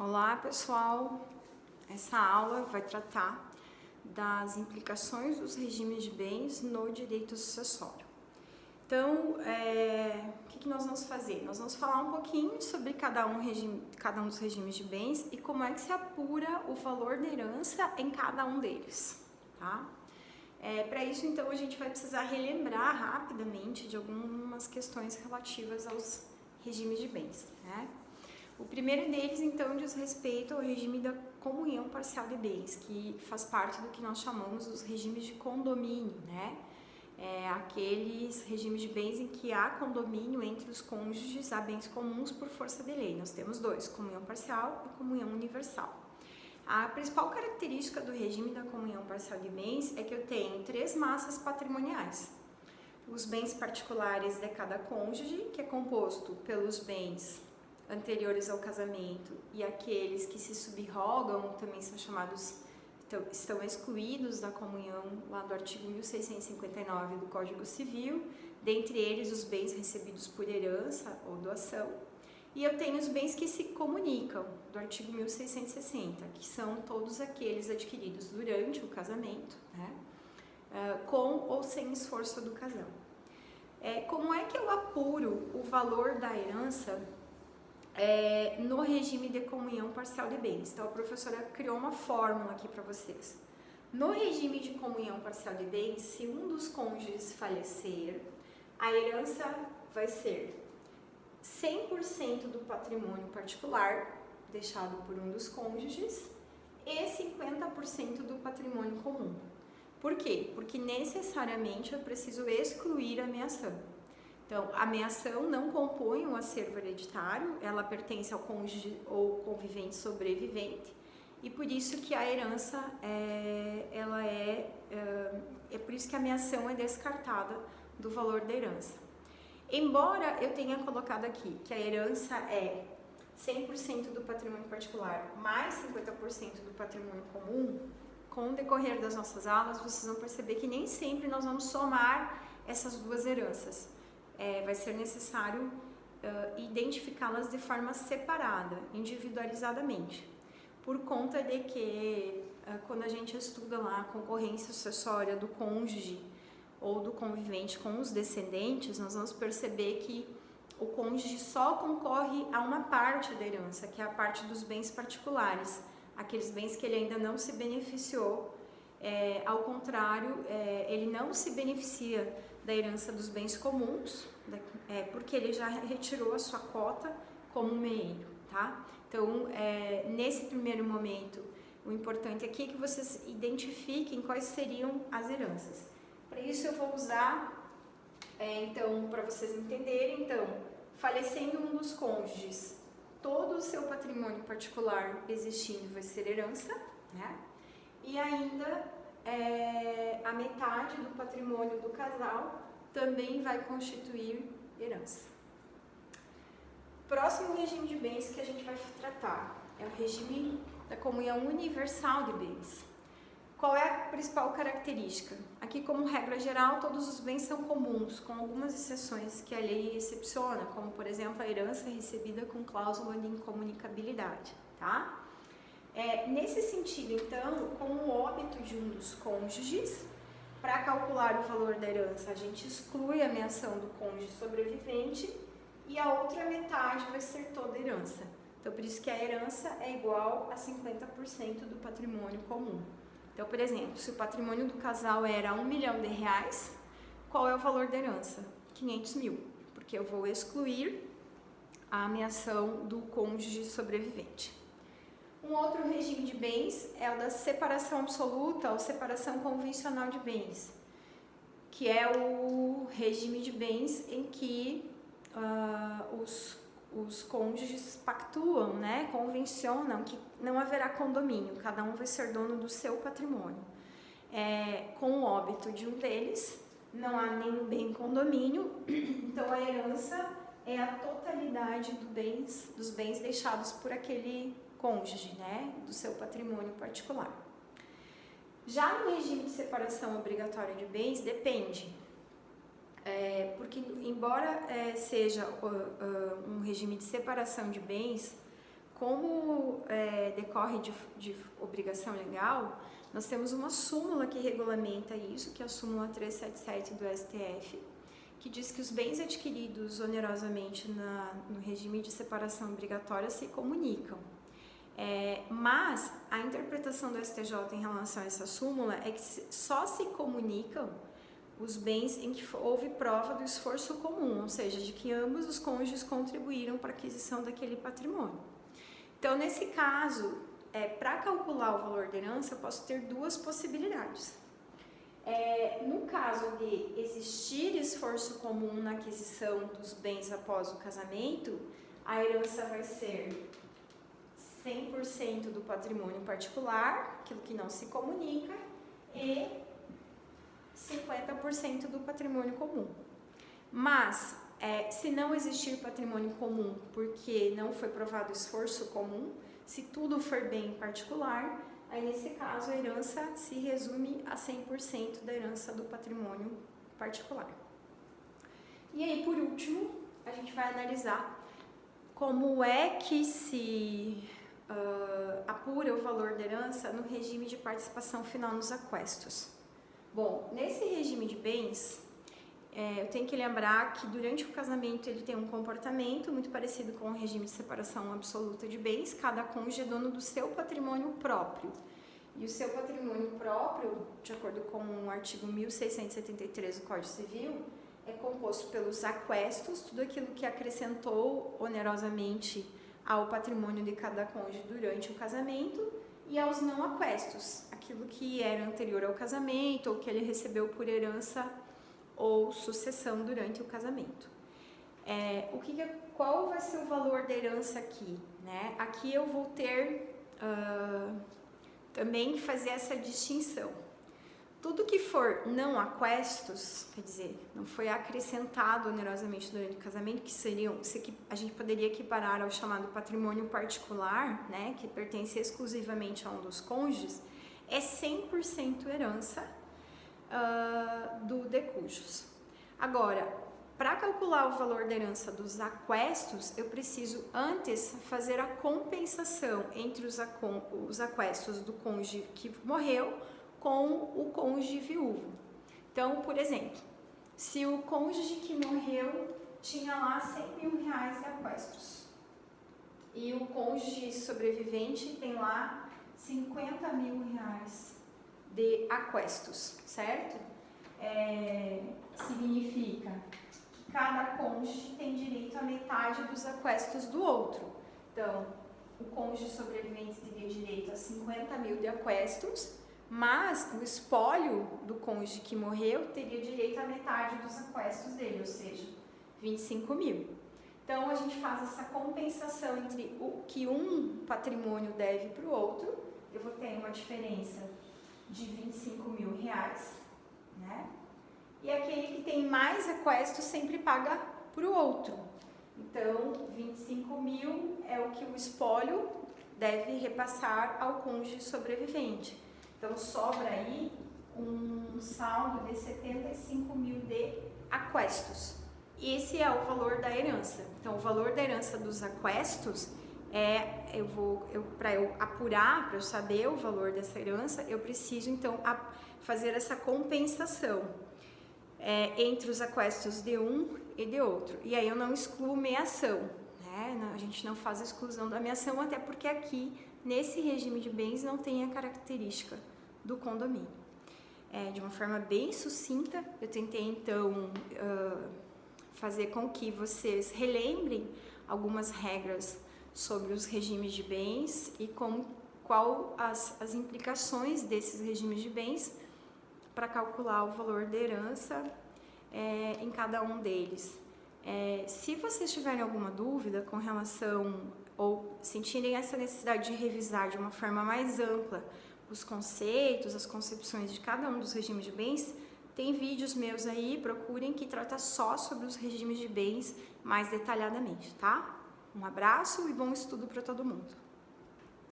Olá pessoal, essa aula vai tratar das implicações dos regimes de bens no direito sucessório. Então, o que nós vamos fazer? Nós vamos falar um pouquinho sobre cada um dos regimes de bens e como é que se apura o valor da herança em cada um deles, tá? Para isso, então, a gente vai precisar relembrar rapidamente de algumas questões relativas aos regimes de bens, né? O primeiro deles, então, diz respeito ao regime da comunhão parcial de bens, que faz parte do que nós chamamos dos regimes de condomínio, né? Aqueles regimes de bens em que há condomínio entre os cônjuges, há bens comuns por força de lei. Nós temos dois, comunhão parcial e comunhão universal. A principal característica do regime da comunhão parcial de bens é que eu tenho três massas patrimoniais. Os bens particulares de cada cônjuge, que é composto pelos bens anteriores ao casamento e aqueles que se subrogam também são chamados, estão excluídos da comunhão lá do artigo 1659 do Código Civil, dentre eles os bens recebidos por herança ou doação, e eu tenho os bens que se comunicam, do artigo 1660, que são todos aqueles adquiridos durante o casamento, né, com ou sem esforço do casal. Como é que eu apuro o valor da herança no regime de comunhão parcial de bens? Então a professora criou uma fórmula aqui para vocês. No regime de comunhão parcial de bens, se um dos cônjuges falecer, a herança vai ser 100% do patrimônio particular deixado por um dos cônjuges e 50% do patrimônio comum. Por quê? Porque necessariamente eu preciso excluir a meação. Então, a meação não compõe um acervo hereditário, ela pertence ao cônjuge ou convivente sobrevivente, e por isso que a herança, é por isso que a meação é descartada do valor da herança. Embora eu tenha colocado aqui que a herança é 100% do patrimônio particular mais 50% do patrimônio comum, com o decorrer das nossas aulas, vocês vão perceber que nem sempre nós vamos somar essas duas heranças. Vai ser necessário identificá-las de forma separada, individualizadamente, por conta de que quando a gente estuda lá a concorrência sucessória do cônjuge ou do convivente com os descendentes, nós vamos perceber que o cônjuge só concorre a uma parte da herança, que é a parte dos bens particulares, aqueles bens que ele ainda não se beneficiou. Ao contrário, ele não se beneficia da herança dos bens comuns, porque ele já retirou a sua cota como meio, tá? Então, nesse primeiro momento, o importante aqui é que vocês identifiquem quais seriam as heranças. Para isso eu vou usar, então, para vocês entenderem, então, falecendo um dos cônjuges, todo o seu patrimônio particular existindo vai ser herança, né? E ainda a metade do patrimônio do casal também vai constituir herança. Próximo regime de bens que a gente vai tratar é o regime da comunhão universal de bens. Qual é a principal característica? Aqui, como regra geral, todos os bens são comuns, com algumas exceções que a lei excepciona, como, por exemplo, a herança recebida com cláusula de incomunicabilidade, tá? Nesse sentido, então, com o óbito de um dos cônjuges, para calcular o valor da herança, a gente exclui a meação do cônjuge sobrevivente e a outra metade vai ser toda a herança. Então, por isso que a herança é igual a 50% do patrimônio comum. Então, por exemplo, se o patrimônio do casal era R$1 milhão, qual é o valor da herança? 500 mil, porque eu vou excluir a meação do cônjuge sobrevivente. Um outro regime de bens é o da separação absoluta ou separação convencional de bens, que é o regime de bens em que os cônjuges pactuam, né, convencionam que não haverá condomínio, cada um vai ser dono do seu patrimônio. Com o óbito de um deles, não há nenhum bem condomínio, então a herança é a totalidade dos bens deixados por aquele cônjuge, né, do seu patrimônio particular. Já no regime de separação obrigatória de bens, depende, porque embora seja um regime de separação de bens como decorre de obrigação legal, nós temos uma súmula que regulamenta isso, que é a súmula 377 do STF, que diz que os bens adquiridos onerosamente no regime de separação obrigatória se comunicam. Mas a interpretação do STJ em relação a essa súmula é que só se comunicam os bens em que houve prova do esforço comum, ou seja, de que ambos os cônjuges contribuíram para a aquisição daquele patrimônio. Então, nesse caso, para calcular o valor da herança, eu posso ter duas possibilidades. No caso de existir esforço comum na aquisição dos bens após o casamento, a herança vai ser 100% do patrimônio particular, aquilo que não se comunica, e 50% do patrimônio comum. Mas, se não existir patrimônio comum porque não foi provado esforço comum, se tudo for bem particular, aí nesse caso a herança se resume a 100% da herança do patrimônio particular. E aí, por último, a gente vai analisar como é que se apura o valor da herança no regime de participação final nos aquestos. Bom, nesse regime de bens, eu tenho que lembrar que durante o casamento ele tem um comportamento muito parecido com o regime de separação absoluta de bens. Cada cônjuge é dono do seu patrimônio próprio. E o seu patrimônio próprio, de acordo com o artigo 1673 do Código Civil, é composto pelos aquestos, tudo aquilo que acrescentou onerosamente ao patrimônio de cada cônjuge durante o casamento, e aos não aquestos, aquilo que era anterior ao casamento ou que ele recebeu por herança ou sucessão durante o casamento. Qual vai ser o valor da herança aqui? Né? Aqui eu vou ter também que fazer essa distinção. Tudo que for não aquestos, quer dizer, não foi acrescentado onerosamente durante o casamento, que a gente poderia equiparar ao chamado patrimônio particular, né, que pertence exclusivamente a um dos cônjuges, é 100% herança do decujus. Agora, para calcular o valor da herança dos aquestos, eu preciso antes fazer a compensação entre os aquestos do cônjuge que morreu com o cônjuge viúvo. Então, por exemplo, se o cônjuge que morreu tinha lá R$100 mil de aquestos e o cônjuge sobrevivente tem lá R$50 mil de aquestos, certo? Significa que cada cônjuge tem direito à metade dos aquestos do outro. Então, o cônjuge sobrevivente teria direito a 50 mil de aquestos, mas o espólio do cônjuge que morreu teria direito à metade dos aquestos dele, ou seja, 25 mil. Então, a gente faz essa compensação entre o que um patrimônio deve para o outro. Eu vou ter uma diferença de R$25 mil, né? E aquele que tem mais aquestos sempre paga para o outro. Então, 25 mil é o que o espólio deve repassar ao cônjuge sobrevivente. Então, sobra aí um saldo de 75 mil de aquestos. Esse é o valor da herança. Então, o valor da herança dos aquestos para eu apurar, para eu saber o valor dessa herança, eu preciso, então, fazer essa compensação entre os aquestos de um e de outro. E aí eu não excluo meação, né? A gente não faz a exclusão da meação, até porque aqui, nesse regime de bens, não tem a característica do condomínio. De uma forma bem sucinta, eu tentei, então, fazer com que vocês relembrem algumas regras sobre os regimes de bens e qual as implicações desses regimes de bens para calcular o valor da herança em cada um deles. Se vocês tiverem alguma dúvida com relação ou sentirem essa necessidade de revisar de uma forma mais ampla os conceitos, as concepções de cada um dos regimes de bens, tem vídeos meus aí, procurem, que trata só sobre os regimes de bens mais detalhadamente, tá? Um abraço e bom estudo para todo mundo.